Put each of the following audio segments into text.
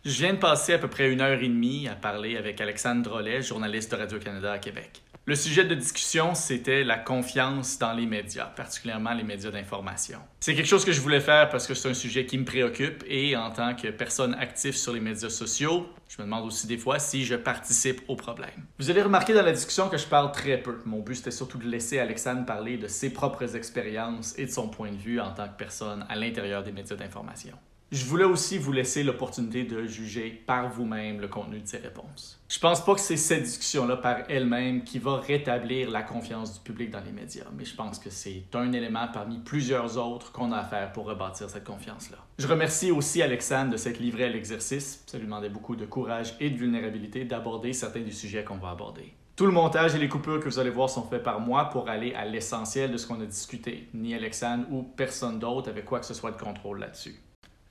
Je viens de passer à peu près 1 heure et demie à parler avec Alexandre Drolet, journaliste de Radio-Canada à Québec. Le sujet de discussion, c'était la confiance dans les médias, particulièrement les médias d'information. C'est quelque chose que je voulais faire parce que c'est un sujet qui me préoccupe et en tant que personne active sur les médias sociaux, je me demande aussi des fois si je participe au problème. Vous allez remarquer dans la discussion que je parle très peu. Mon but, c'était surtout de laisser Alexandre parler de ses propres expériences et de son point de vue en tant que personne à l'intérieur des médias d'information. Je voulais aussi vous laisser l'opportunité de juger par vous-même le contenu de ces réponses. Je pense pas que c'est cette discussion-là par elle-même qui va rétablir la confiance du public dans les médias, mais je pense que c'est un élément parmi plusieurs autres qu'on a à faire pour rebâtir cette confiance-là. Je remercie aussi Alexandre de s'être livré à l'exercice. Ça lui demandait beaucoup de courage et de vulnérabilité d'aborder certains des sujets qu'on va aborder. Tout le montage et les coupures que vous allez voir sont faits par moi pour aller à l'essentiel de ce qu'on a discuté. Ni Alexandre ou personne d'autre avait quoi que ce soit de contrôle là-dessus.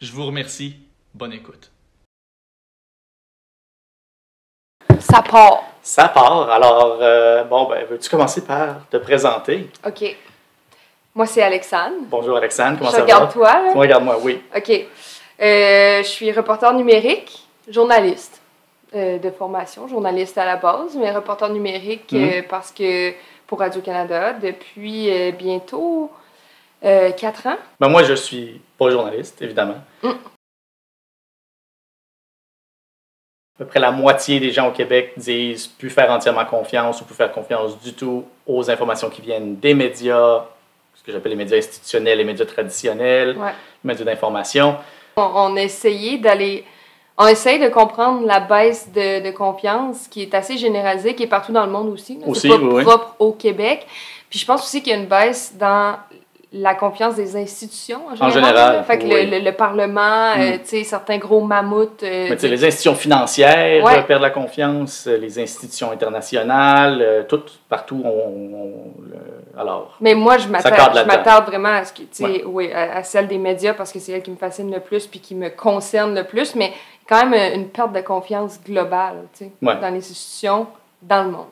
Je vous remercie. Bonne écoute. Ça part. Ça part. Alors, veux-tu commencer par te présenter? OK. Moi, c'est Alexandre. Bonjour Alexandre, comment je ça va? regarde toi, là. Tu regardes-moi, oui. OK. Je suis reporter numérique, journaliste de formation, journaliste à la base, mais reporter numérique parce que pour Radio-Canada depuis bientôt 4 ans. Ben moi, je suis pas journaliste, évidemment. À peu près la moitié des gens au Québec disent plus faire entièrement confiance ou plus faire confiance du tout aux informations qui viennent des médias, ce que j'appelle les médias institutionnels, les médias traditionnels, les médias d'information. On a essayé on essaye de comprendre la baisse de confiance qui est assez généralisée, qui est partout dans le monde aussi. C'est pas propre au Québec. Puis je pense aussi qu'il y a une baisse dans la confiance des institutions en général. Fait que le Parlement, certains gros mammouths. Les institutions financières perdent la confiance, les institutions internationales, partout. Mais moi, je m'attarde vraiment à à celle des médias parce que c'est elle qui me fascine le plus puis qui me concerne le plus. Mais quand même une perte de confiance globale dans les institutions, dans le monde.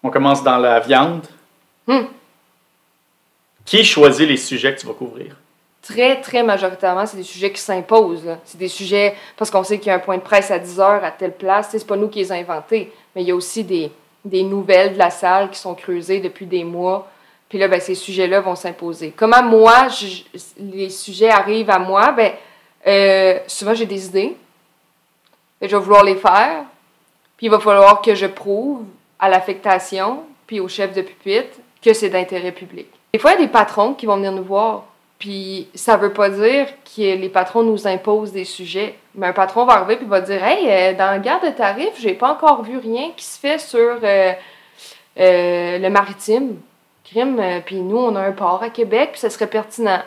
On commence dans la viande. Qui choisit les sujets que tu vas couvrir? Très, très majoritairement, c'est des sujets qui s'imposent. Là. C'est des sujets, parce qu'on sait qu'il y a un point de presse à 10 heures à telle place. C'est pas nous qui les avons inventés, mais il y a aussi des nouvelles de la salle qui sont creusées depuis des mois. Puis là, ces sujets-là vont s'imposer. Comment moi, les sujets arrivent à moi? Souvent, j'ai des idées. Je vais vouloir les faire. Puis il va falloir que je prouve à l'affectation, puis au chef de pupitre, que c'est d'intérêt public. Des fois, il y a des patrons qui vont venir nous voir, puis ça veut pas dire que les patrons nous imposent des sujets. Mais un patron va arriver puis va dire « Hey, dans le garde de tarif, j'ai pas encore vu rien qui se fait sur le maritime. Crime, puis nous, on a un port à Québec, puis ça serait pertinent. »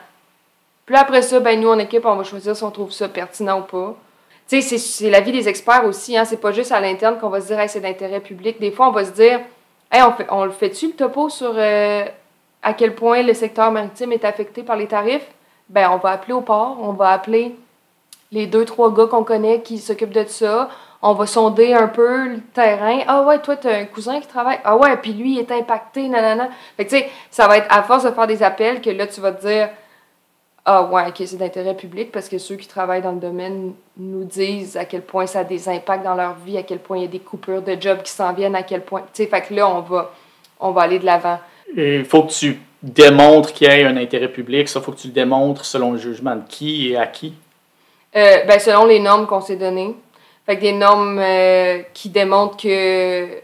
Puis après ça, nous, en équipe, on va choisir si on trouve ça pertinent ou pas. Tu sais, c'est la vie des experts aussi, hein. C'est pas juste à l'interne qu'on va se dire hey, c'est d'intérêt public. Des fois, on va se dire hey, on le fait-tu le topo sur à quel point le secteur maritime est affecté par les tarifs? On va appeler au port, on va appeler les 2-3 gars qu'on connaît qui s'occupent de ça. On va sonder un peu le terrain. Ah ouais, toi, t'as un cousin qui travaille. Ah ouais, puis lui, il est impacté, nanana. Fait que tu sais, ça va être à force de faire des appels que là, tu vas te dire ah ouais, ok, c'est d'intérêt public parce que ceux qui travaillent dans le domaine nous disent à quel point ça a des impacts dans leur vie, à quel point il y a des coupures de jobs qui s'en viennent, à quel point... Tu sais, fait que là, on va aller de l'avant. Il faut que tu démontres qu'il y ait un intérêt public. Ça, il faut que tu le démontres selon le jugement de qui et à qui? Selon les normes qu'on s'est données. Fait que des normes qui démontrent que...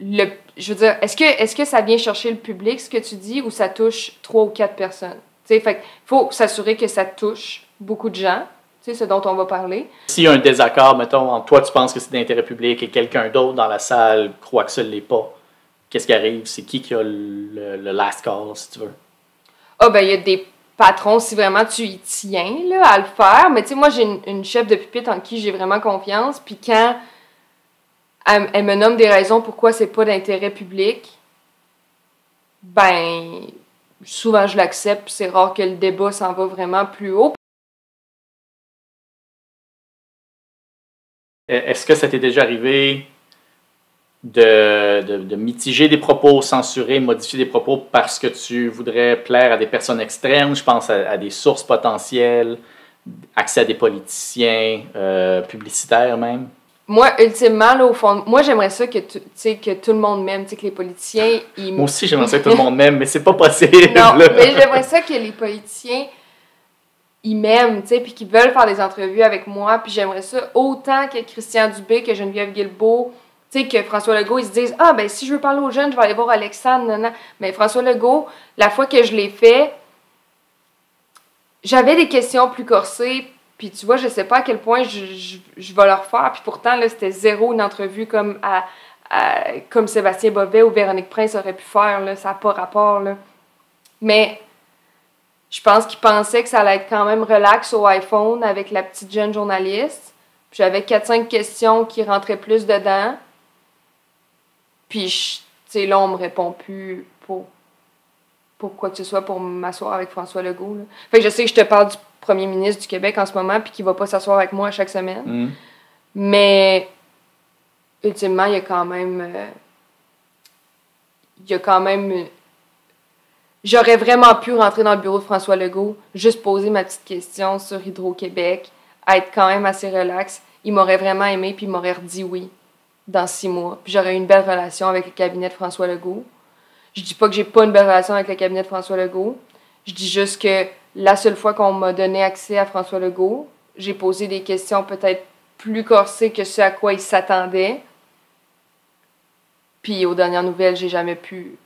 Je veux dire, est-ce que ça vient chercher le public, ce que tu dis, ou ça touche 3 ou 4 personnes? Fait qu'il faut s'assurer que ça touche beaucoup de gens, ce dont on va parler. S'il y a un désaccord, mettons, entre toi, tu penses que c'est d'intérêt public et quelqu'un d'autre dans la salle croit que ça ne l'est pas, qu'est-ce qui arrive? C'est qui a le last call, si tu veux? Il y a des patrons, si vraiment tu y tiens là, à le faire. Mais tu sais, moi, j'ai une chef de pupitre en qui j'ai vraiment confiance. Puis quand elle me nomme des raisons pourquoi c'est pas d'intérêt public, souvent, je l'accepte. C'est rare que le débat s'en va vraiment plus haut. Est-ce que ça t'est déjà arrivé de mitiger des propos, censurer, modifier des propos parce que tu voudrais plaire à des personnes externes? Je pense à des sources potentielles, accès à des politiciens, publicitaires même? Moi, ultimement, là, au fond, moi, j'aimerais ça que, que tout le monde m'aime, que les politiciens... Moi aussi, j'aimerais ça que tout le monde m'aime, mais c'est pas possible. Non, mais j'aimerais ça que les politiciens, ils m'aiment, puis qu'ils veulent faire des entrevues avec moi, puis j'aimerais ça autant que Christian Dubé, que Geneviève Guilbeault, que François Legault, ils se disent « Ah, ben si je veux parler aux jeunes, je vais aller voir Alexandre, non. » Mais François Legault, la fois que je l'ai fait, j'avais des questions plus corsées, puis tu vois, je sais pas à quel point je vais leur faire, puis pourtant, là, c'était zéro une entrevue comme comme Sébastien Bovet ou Véronique Prince aurait pu faire, là, ça n'a pas rapport, là. Mais je pense qu'ils pensaient que ça allait être quand même relax au iPhone avec la petite jeune journaliste. Puis j'avais 4-5 questions qui rentraient plus dedans. Puis, tu sais, là, on me répond plus pour quoi que ce soit pour m'asseoir avec François Legault, là. Fait que je sais que je te parle du premier ministre du Québec en ce moment puis qu'il va pas s'asseoir avec moi chaque semaine. Mm. Mais, ultimement, il y a quand même... J'aurais vraiment pu rentrer dans le bureau de François Legault, juste poser ma petite question sur Hydro-Québec, être quand même assez relax. Il m'aurait vraiment aimé puis il m'aurait redit oui dans 6 mois. Puis j'aurais eu une belle relation avec le cabinet de François Legault. Je dis pas que j'ai pas une belle relation avec le cabinet de François Legault. Je dis juste que la seule fois qu'on m'a donné accès à François Legault, j'ai posé des questions peut-être plus corsées que ce à quoi il s'attendait. Puis aux dernières nouvelles, j'ai jamais pu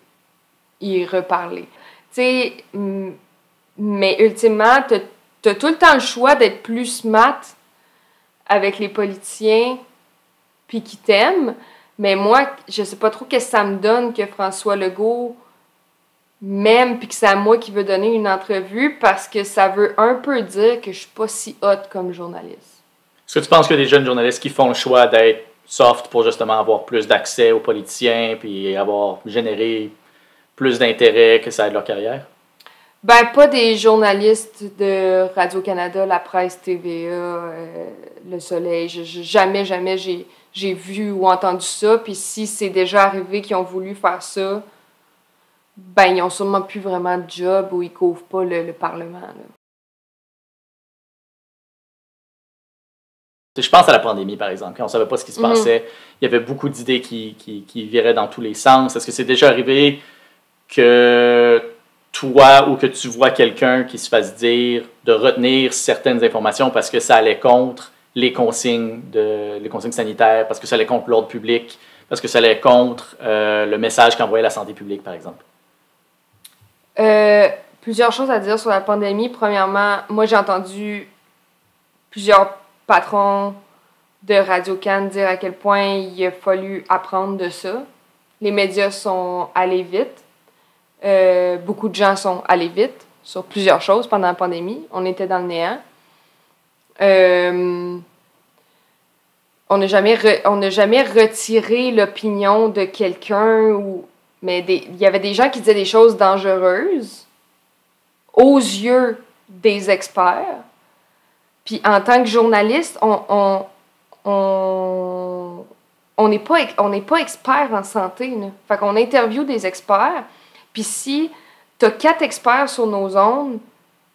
y reparler. Tu sais, mais ultimement, t'as tout le temps le choix d'être plus smart avec les politiciens puis qui t'aiment. Mais moi, je sais pas trop qu'est-ce que ça me donne que François Legault m'aime puis que c'est à moi qui veut donner une entrevue parce que ça veut un peu dire que je suis pas si hot comme journaliste. Est-ce que tu penses que des jeunes journalistes qui font le choix d'être soft pour justement avoir plus d'accès aux politiciens puis générer plus d'intérêt, que ça aide leur carrière? Ben, pas des journalistes de Radio-Canada, La Presse, TVA, Le Soleil. Jamais j'ai vu ou entendu ça. Puis si c'est déjà arrivé qu'ils ont voulu faire ça, ben, ils ont sûrement plus vraiment de job ou ils couvrent pas le Parlement, là. Je pense à la pandémie, par exemple, quand on ne savait pas ce qui se passait. Il y avait beaucoup d'idées qui viraient dans tous les sens. Est-ce que c'est déjà arrivé que toi ou que tu vois quelqu'un qui se fasse dire de retenir certaines informations parce que ça allait contre les consignes sanitaires, parce que ça allait contre l'ordre public, parce que ça allait contre le message qu'envoyait la santé publique, par exemple? Plusieurs choses à dire sur la pandémie. Premièrement, moi, j'ai entendu plusieurs patrons de Radio-Can dire à quel point il a fallu apprendre de ça. Les médias sont allés vite. Beaucoup de gens sont allés vite sur plusieurs choses pendant la pandémie. On était dans le néant. On n'a jamais retiré l'opinion de quelqu'un, mais il y avait des gens qui disaient des choses dangereuses aux yeux des experts. Puis en tant que journaliste, on n'est pas expert en santé, là. Fait qu'on interviewe des experts. Puis si tu as 4 experts sur nos ondes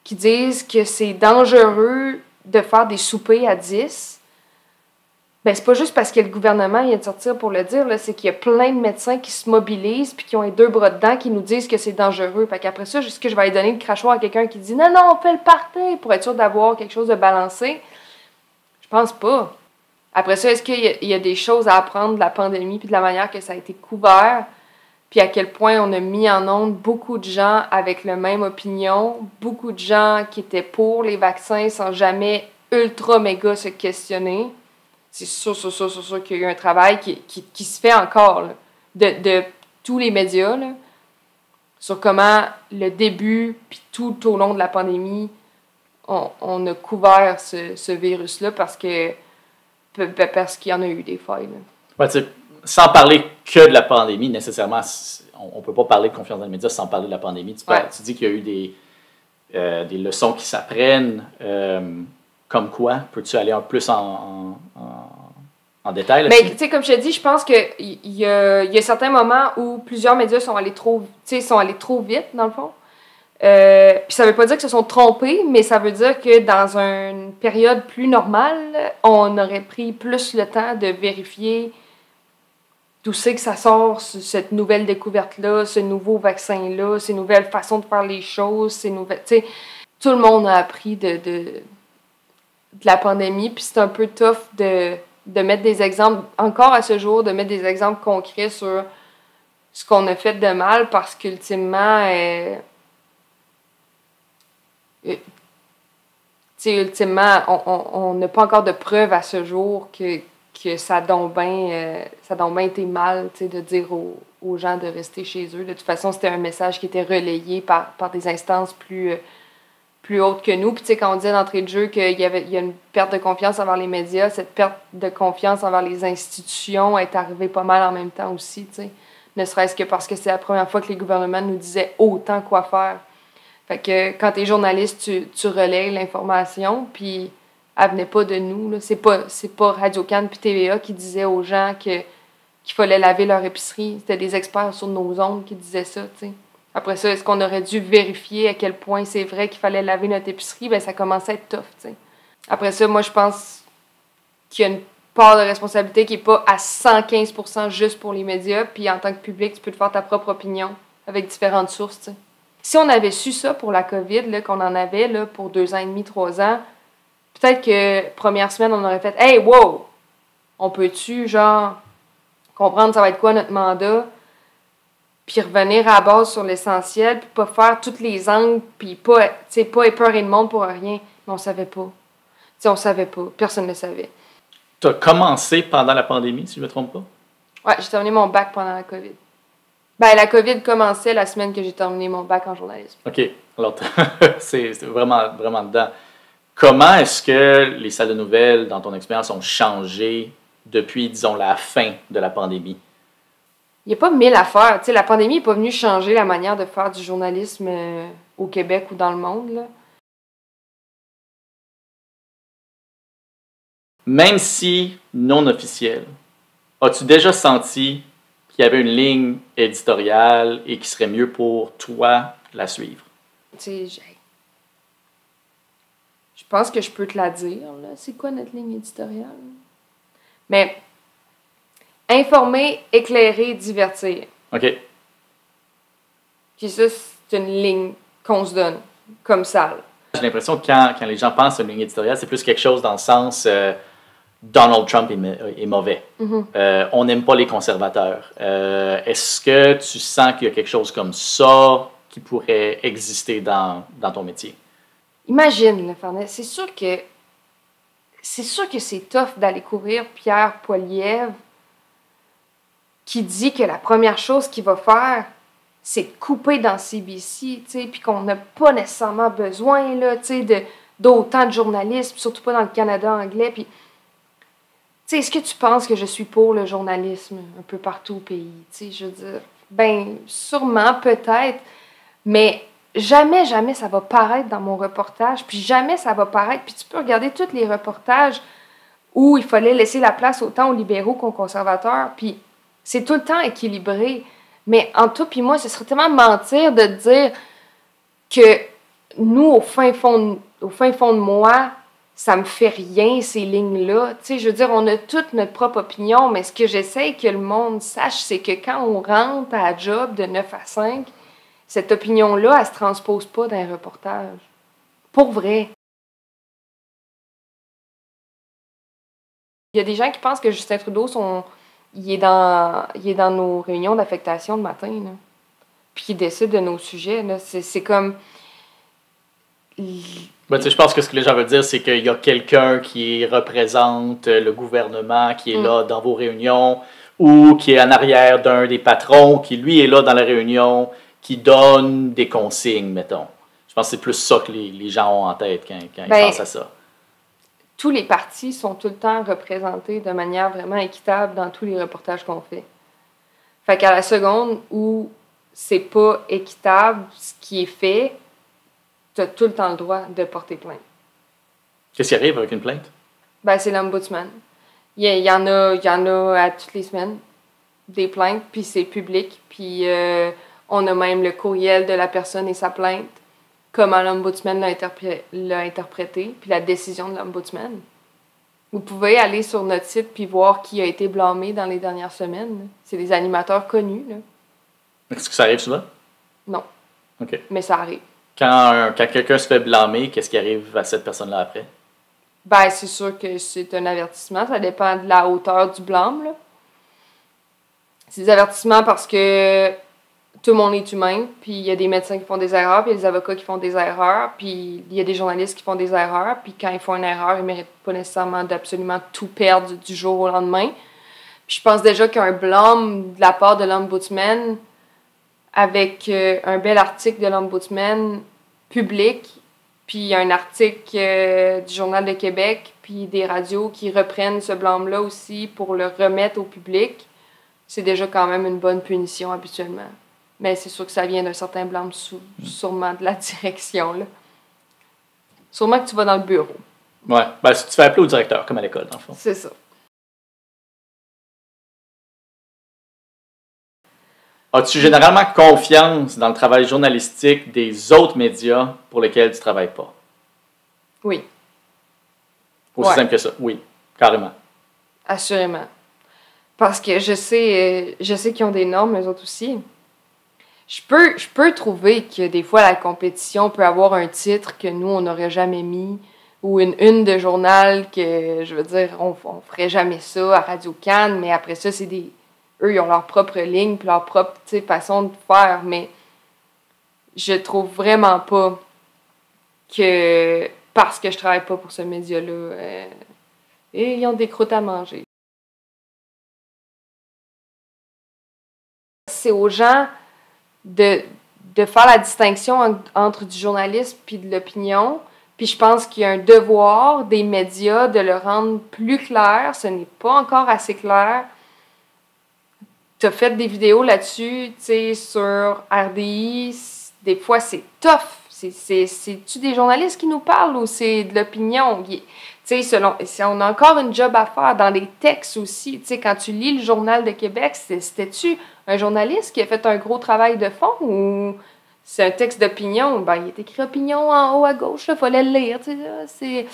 qui disent que c'est dangereux de faire des soupers à 10, ben c'est pas juste parce que le gouvernement vient de sortir pour le dire, là, c'est qu'il y a plein de médecins qui se mobilisent puis qui ont les 2 bras dedans qui nous disent que c'est dangereux. Fait qu'après ça, est-ce que je vais aller donner le crachoir à quelqu'un qui dit « Non, on fait le party » pour être sûr d'avoir quelque chose de balancé? Je pense pas. Après ça, est-ce qu'il y a des choses à apprendre de la pandémie puis de la manière que ça a été couvert? Puis à quel point on a mis en onde beaucoup de gens avec la même opinion, beaucoup de gens qui étaient pour les vaccins sans jamais ultra méga se questionner. C'est sûr qu'il y a eu un travail qui se fait encore là, de tous les médias là, sur comment le début puis tout au long de la pandémie, on a couvert ce virus-là parce qu'il y en a eu des failles. Ouais, sans parler que de la pandémie, nécessairement, on ne peut pas parler de confiance dans les médias sans parler de la pandémie. Tu dis qu'il y a eu des leçons qui s'apprennent. Comme quoi? Peux-tu aller un peu plus en détail là-dessus? Mais tu sais, comme je te dis, je pense qu'il y a certains moments où plusieurs médias sont allés trop vite, dans le fond. Puis ça veut pas dire qu'ils se sont trompés, mais ça veut dire que dans une période plus normale, on aurait pris plus le temps de vérifier d'où c'est que ça sort, cette nouvelle découverte-là, ce nouveau vaccin-là, ces nouvelles façons de faire les choses, ces nouvelles... Tu sais, tout le monde a appris de la pandémie, puis c'est un peu tough de mettre des exemples, encore à ce jour, de mettre des exemples concrets sur ce qu'on a fait de mal, parce qu'ultimement... ultimement, on n'a pas encore de preuves à ce jour que ça a donc bien été mal de dire aux gens de rester chez eux. De toute façon, c'était un message qui était relayé par des instances plus hautes que nous. Puis quand on disait d'entrée de jeu qu'il y a une perte de confiance envers les médias, cette perte de confiance envers les institutions est arrivée pas mal en même temps aussi. T'sais. Ne serait-ce que parce que c'est la première fois que les gouvernements nous disaient autant quoi faire. Fait que quand t'es journaliste, tu relais l'information, puis elle venait pas de nous. Là. C'est pas Radio-Can puis TVA qui disaient aux gens qu'il fallait laver leur épicerie. C'était des experts sur nos ondes qui disaient ça, tu sais. Après ça, est-ce qu'on aurait dû vérifier à quel point c'est vrai qu'il fallait laver notre épicerie? Ben ça commençait à être tough, tu sais. Après ça, moi, je pense qu'il y a une part de responsabilité qui est pas à 115% juste pour les médias, puis en tant que public, tu peux te faire ta propre opinion avec différentes sources, tu sais. Si on avait su ça pour la COVID, là, qu'on en avait là, pour 2 ans et demi, 3 ans, peut-être que première semaine, on aurait fait « Hey, wow! On peut-tu, genre, comprendre ça va être quoi notre mandat? » Puis revenir à la base sur l'essentiel, puis pas faire tous les angles, puis pas épeurer le monde pour rien. Mais on savait pas. T'sais, on savait pas. Personne ne le savait. Tu as commencé pendant la pandémie, si je ne me trompe pas? Ouais, j'ai terminé mon bac pendant la COVID. Ben, la COVID commençait la semaine que j'ai terminé mon bac en journalisme. OK. Alors, c'est vraiment, vraiment dedans. Comment est-ce que les salles de nouvelles, dans ton expérience, ont changé depuis, disons, la fin de la pandémie? Il n'y a pas 1000 affaires. Tu sais, la pandémie n'est pas venue changer la manière de faire du journalisme au Québec ou dans le monde, là. Même si non officielle, as-tu déjà senti qu'il y avait une ligne éditoriale et qu'il serait mieux pour toi la suivre? Tu sais, je pense que je peux te la dire, là. C'est quoi notre ligne éditoriale? Mais informer, éclairer, divertir. OK. Puis ça, c'est une ligne qu'on se donne, comme ça. Là. J'ai l'impression que quand les gens pensent à une ligne éditoriale, c'est plus quelque chose dans le sens Donald Trump est mauvais. Mm-hmm. On n'aime pas les conservateurs. Est-ce que tu sens qu'il y a quelque chose comme ça qui pourrait exister dans ton métier? Imagine, là, Farnèse, c'est sûr que c'est tough d'aller couvrir Pierre Poilievre qui dit que la première chose qu'il va faire, c'est de couper dans CBC, puis qu'on n'a pas nécessairement besoin là, d'autant de journalisme, surtout pas dans le Canada anglais. Puis, est-ce que tu penses que je suis pour le journalisme un peu partout au pays? Je veux dire, ben, sûrement, peut-être, mais jamais ça va paraître dans mon reportage, puis jamais ça va paraître. Puis tu peux regarder tous les reportages où il fallait laisser la place autant aux libéraux qu'aux conservateurs, puis c'est tout le temps équilibré. Mais en toi puis moi, ce serait tellement mentir de dire que nous, au fin fond de moi, ça me fait rien, ces lignes-là. Je veux dire, on a toute notre propre opinion, mais ce que j'essaie que le monde sache, c'est que quand on rentre à la job de 9 à 5, cette opinion-là, elle se transpose pas dans un reportage. Pour vrai. Il y a des gens qui pensent que Justin Trudeau, il est dans nos réunions d'affectation le matin, là. Puis il décide de nos sujets, là. C'est comme... Ben, je pense que ce que les gens veulent dire, c'est qu'il y a quelqu'un qui représente le gouvernement, qui est là dans vos réunions, ou qui est en arrière d'un des patrons, qui lui est là dans la réunion, qui donne des consignes, mettons. Je pense que c'est plus ça que les gens ont en tête quand ils pensent à ça. Tous les partis sont tout le temps représentés de manière vraiment équitable dans tous les reportages qu'on fait. Fait qu'à la seconde où c'est pas équitable ce qui est fait, tu as tout le temps le droit de porter plainte. Qu'est-ce qui arrive avec une plainte? Ben, c'est l'ombudsman. Il y en a à toutes les semaines, des plaintes, puis c'est public, puis on a même le courriel de la personne et sa plainte. comment l'Ombudsman l'a interprété, puis la décision de l'Ombudsman. Vous pouvez aller sur notre site puis voir qui a été blâmé dans les dernières semaines. Là. C'est des animateurs connus. Là. Est-ce que ça arrive souvent? Non. OK. Mais ça arrive. Quand quelqu'un se fait blâmer, qu'est-ce qui arrive à cette personne-là après? Ben, c'est sûr que c'est un avertissement. Ça dépend de la hauteur du blâme. Là. C'est des avertissements parce que tout le monde est humain, puis il y a des médecins qui font des erreurs, puis il y a des avocats qui font des erreurs, puis il y a des journalistes qui font des erreurs, puis quand ils font une erreur, ils ne méritent pas nécessairement d'absolument tout perdre du jour au lendemain. Puis je pense déjà qu'un blâme de la part de l'Ombudsman, avec un bel article de l'Ombudsman public, puis un article du Journal de Québec, puis des radios qui reprennent ce blâme-là aussi pour le remettre au public, c'est déjà quand même une bonne punition habituellement. Mais c'est sûr que ça vient d'un certain blâme, sûrement de la direction. Là. Sûrement que tu vas dans le bureau. Ouais, ben, si tu fais appeler au directeur, comme à l'école, dans le fond. C'est ça. As-tu généralement confiance dans le travail journalistique des autres médias pour lesquels tu ne travailles pas? Oui. Aussi simple que ça, oui, carrément. Assurément. Parce que je sais qu'ils ont des normes, eux autres aussi. Je peux trouver que des fois, la compétition peut avoir un titre que nous, on n'aurait jamais mis, ou une de journal que, je veux dire, on ferait jamais ça à Radio-Can, mais après ça, eux, ils ont leur propre ligne, puis leur propre façon de faire, mais je trouve vraiment pas que, parce que je travaille pas pour ce média-là, ils ont des croûtes à manger. C'est aux gens de faire la distinction entre du journalisme puis de l'opinion. Puis je pense qu'il y a un devoir des médias de le rendre plus clair. Ce n'est pas encore assez clair. Tu as fait des vidéos là-dessus, tu sais, sur RDI. Des fois, c'est tough. C'est-tu des journalistes qui nous parlent ou c'est de l'opinion? Tu sais, on a encore une job à faire dans les textes aussi. Tu sais, quand tu lis le Journal de Québec, c'était-tu un journaliste qui a fait un gros travail de fond ou c'est un texte d'opinion? Ben, il est écrit opinion en haut à gauche, il fallait le lire. Tu sais,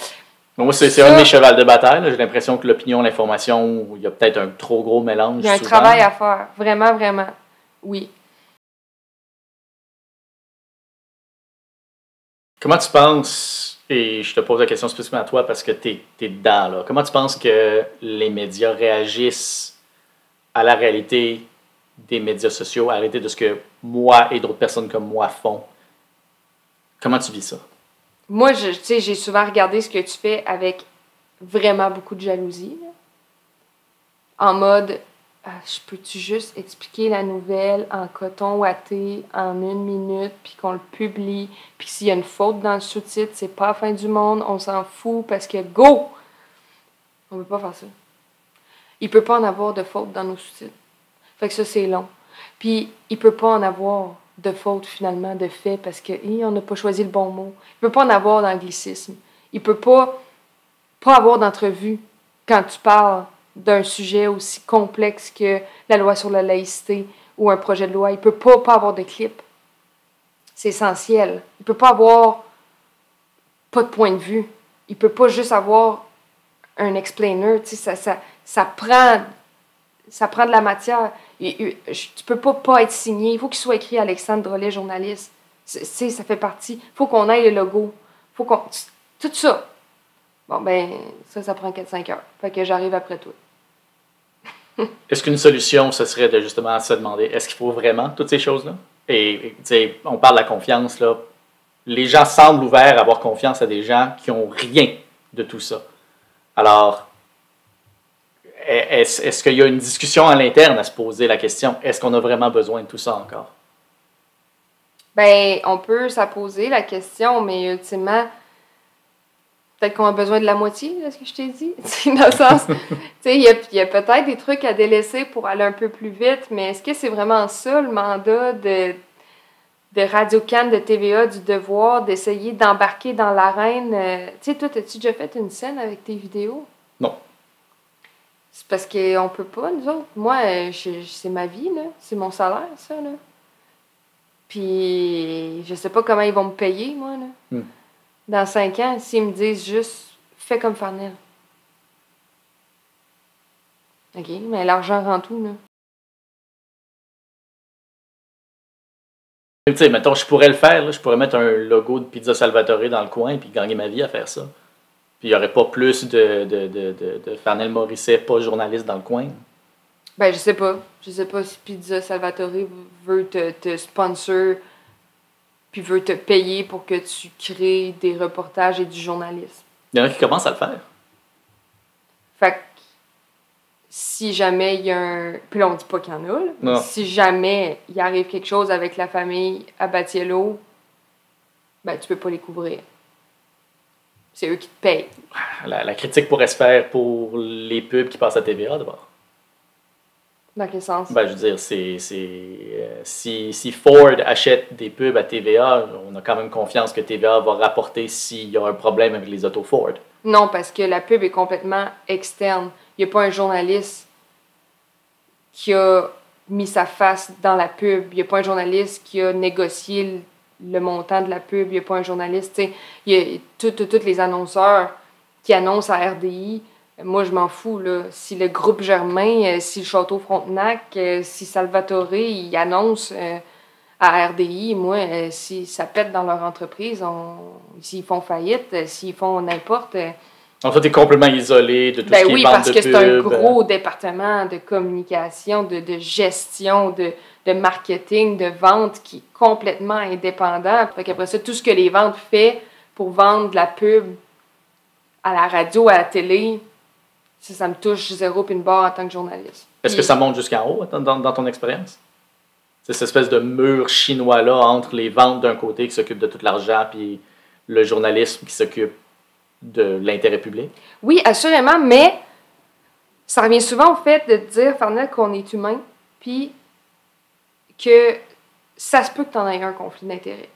Moi, c'est un de mes chevals de bataille. J'ai l'impression que l'opinion, l'information, il y a peut-être un trop gros mélange. Il y a un travail à faire. Vraiment, vraiment. Oui. Comment tu penses, et je te pose la question spécifiquement à toi parce que tu es dedans, là. Comment tu penses que les médias réagissent à la réalité des médias sociaux, à la réalité de ce que moi et d'autres personnes comme moi font? Comment tu vis ça? Moi, tu sais, j'ai souvent regardé ce que tu fais avec vraiment beaucoup de jalousie. Là. En mode, je peux-tu juste expliquer la nouvelle en coton ouaté en 1 minute, puis qu'on le publie, puis s'il y a une faute dans le sous-titre, c'est pas la fin du monde, on s'en fout parce que go! On peut pas faire ça. Il peut pas en avoir de faute dans nos sous-titres. Fait que ça, c'est long. Puis, il peut pas en avoir de faute, finalement, de fait, parce que on n'a pas choisi le bon mot. Il peut pas en avoir d'anglicisme. Il peut pas avoir d'entrevue quand tu parles d'un sujet aussi complexe que la loi sur la laïcité ou un projet de loi. Il peut pas avoir de clip. C'est essentiel. Il peut pas avoir pas de point de vue. Il peut pas juste avoir un explainer. Tu sais, ça prend de la matière. Tu peux pas être signé. Il faut qu'il soit écrit Alexandre Drolet, journaliste. Ça fait partie. Il faut qu'on aille le logo. Tout ça. Bon, ben, ça prend 4-5 heures. Fait que j'arrive après toi. Est-ce qu'une solution, ce serait de justement se demander, est-ce qu'il faut vraiment toutes ces choses-là? Et tu sais, on parle de la confiance, là. Les gens semblent ouverts à avoir confiance à des gens qui n'ont rien de tout ça. Alors, est-ce qu'il y a une discussion à l'interne à se poser la question? Est-ce qu'on a vraiment besoin de tout ça encore? Ben, on peut s'apposer la question, mais ultimement, peut-être qu'on a besoin de la moitié de ce que je t'ai dit. Dans le sens, tu sais, il y a peut-être des trucs à délaisser pour aller un peu plus vite, mais est-ce que c'est vraiment ça le mandat de Radio-Can, de TVA, du Devoir, d'essayer d'embarquer dans l'arène? Tu sais, toi, as-tu déjà fait une scène avec tes vidéos? Non. C'est parce qu'on peut pas, nous autres. Moi, c'est ma vie, là. C'est mon salaire, ça, là. Puis je sais pas comment ils vont me payer, moi, là. Dans 5 ans, s'ils me disent juste « fais comme Farnell ». OK, mais l'argent rend tout, là. Tu sais, mettons, je pourrais le faire, là, je pourrais mettre un logo de Pizza Salvatore dans le coin puis gagner ma vie à faire ça. Puis il n'y aurait pas plus de Farnell Morisset, pas journaliste dans le coin. Ben, je sais pas. Je sais pas si Pizza Salvatore veut te sponsor puis veut te payer pour que tu crées des reportages et du journalisme. Il y en a qui commencent à le faire. Fait que si jamais il y a un... Puis là, on dit pas qu'il y en a, là. Non. Si jamais il arrive quelque chose avec la famille Abatiello, ben, tu peux pas les couvrir. C'est eux qui te payent. La critique pourrait se faire pour les pubs qui passent à TVA, d'abord. Dans quel sens? Ben, je veux dire, si Ford achète des pubs à TVA, on a quand même confiance que TVA va rapporter s'il y a un problème avec les autos Ford. Non, parce que la pub est complètement externe. Il n'y a pas un journaliste qui a mis sa face dans la pub. Il n'y a pas un journaliste qui a négocié le montant de la pub. Il n'y a pas un journaliste, tu sais. Il y a tous les annonceurs qui annoncent à RDI. Moi, je m'en fous, là. Si le groupe Germain, si le Château Frontenac, si Salvatore, ils annoncent à RDI, moi, si ça pète dans leur entreprise, s'ils font faillite, s'ils font n'importe... En fait, tu es complètement isolé de tout ce qui est vente de pub. Oui, parce que c'est un gros département de communication, de gestion, de marketing, de vente qui est complètement indépendant. Fait qu'après ça, tout ce que les ventes fait pour vendre de la pub à la radio, à la télé, ça me touche zéro puis une barre en tant que journaliste. Est-ce que ça monte jusqu'en haut dans ton expérience? C'est cette espèce de mur chinois-là entre les ventes d'un côté qui s'occupe de tout l'argent puis le journalisme qui s'occupe de l'intérêt public? Oui, assurément, mais ça revient souvent au fait de dire, Farnell, qu'on est humain, puis que ça se peut que tu en aies un conflit d'intérêt.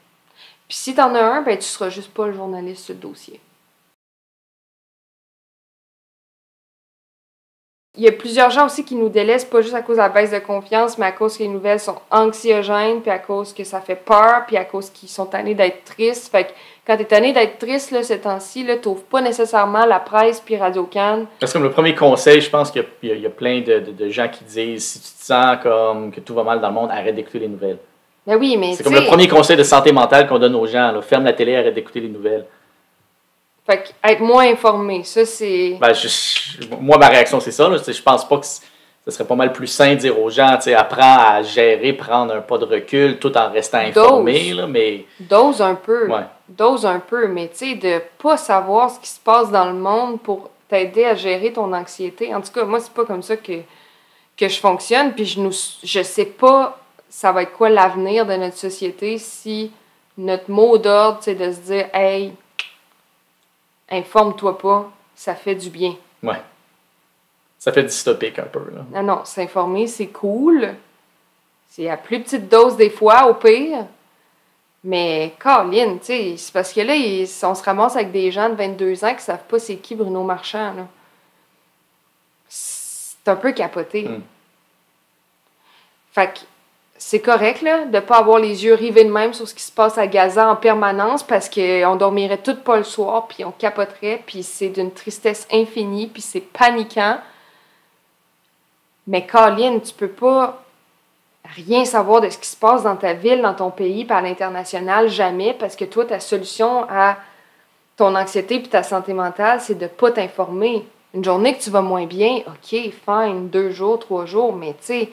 Puis si tu en as un, ben tu seras juste pas le journaliste sur le dossier. Il y a plusieurs gens aussi qui nous délaissent, pas juste à cause de la baisse de confiance, mais à cause que les nouvelles sont anxiogènes, puis à cause que ça fait peur, puis à cause qu'ils sont tannés d'être tristes. Fait que quand t'es tanné d'être triste, là, ces temps-ci, là, t'ouvres pas nécessairement la presse puis Radio-Can. Parce que comme le premier conseil, je pense qu'il y a plein de gens qui disent si tu te sens comme que tout va mal dans le monde, arrête d'écouter les nouvelles. Ben oui, mais c'est comme le premier conseil de santé mentale qu'on donne aux gens. Là. Ferme la télé, arrête d'écouter les nouvelles. Fait qu'être moins informé, ça c'est... Ben, moi, ma réaction, c'est ça. Là. Je pense pas que ce serait pas mal plus sain de dire aux gens, apprends à gérer, prendre un pas de recul tout en restant informé. Là, mais... Dose un peu. Ouais. Dose un peu, mais tu sais, de pas savoir ce qui se passe dans le monde pour t'aider à gérer ton anxiété. En tout cas, moi, c'est pas comme ça que je fonctionne. Puis je sais pas ça va être quoi l'avenir de notre société si notre mot d'ordre, c'est de se dire « Hey, informe-toi pas, ça fait du bien. » Ouais. Ça fait dystopique un peu. Là. Non, s'informer, c'est cool. C'est à plus petite dose des fois, au pire. Mais, Caroline, tu sais, c'est parce que là, on se ramasse avec des gens de 22 ans qui savent pas c'est qui Bruno Marchand, là. C'est un peu capoté. Fait que c'est correct, là, de pas avoir les yeux rivés de même sur ce qui se passe à Gaza en permanence parce qu'on dormirait toutes pas le soir, puis on capoterait, puis c'est d'une tristesse infinie, puis c'est paniquant. Mais, Caroline, tu peux pas rien savoir de ce qui se passe dans ta ville, dans ton pays, puis à l'international, jamais, parce que toi, ta solution à ton anxiété puis ta santé mentale, c'est de pas t'informer. Une journée que tu vas moins bien, OK, fine, 2 jours, 3 jours, mais tu sais,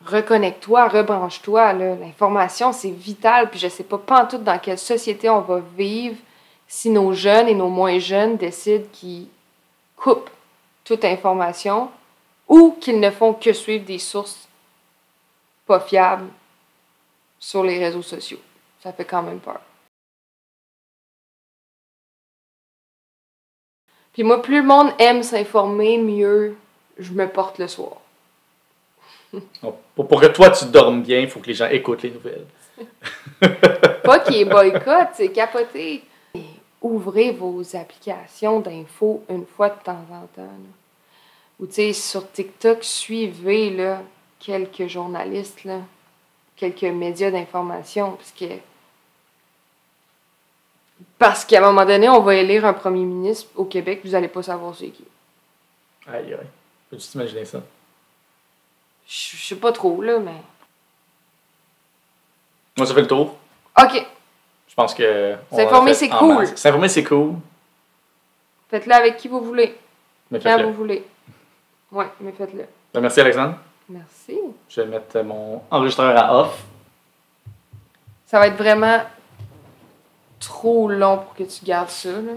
reconnecte-toi, rebranche-toi, là. L'information, c'est vital, puis je sais pas pantoute dans quelle société on va vivre si nos jeunes et nos moins jeunes décident qu'ils coupent toute information ou qu'ils ne font que suivre des sources pas fiables sur les réseaux sociaux. Ça fait quand même peur. Puis moi, plus le monde aime s'informer, mieux je me porte le soir. Pour que toi, tu dormes bien, il faut que les gens écoutent les nouvelles. Pas qu'il y ait boycott, c'est capoté. Et ouvrez vos applications d'infos une fois de temps en temps. Là. Ou tu sais, sur TikTok, suivez là, quelques journalistes. Là. quelques médias d'information, parce qu'à un moment donné, on va élire un premier ministre au Québec, vous n'allez pas savoir c'est qui. Aïe, aïe. Peux-tu t'imaginer ça? Je sais pas trop, là, mais... Moi, ça fait le tour. OK. Je pense que... S'informer, c'est cool. S'informer, c'est cool. Faites-le avec qui vous voulez. Mais Quand faites-le. vous voulez. Ouais, mais faites-le. Ben, merci, Alexandre. Merci. Je vais mettre mon enregistreur à off. Ça va être vraiment trop long pour que tu gardes ça, là.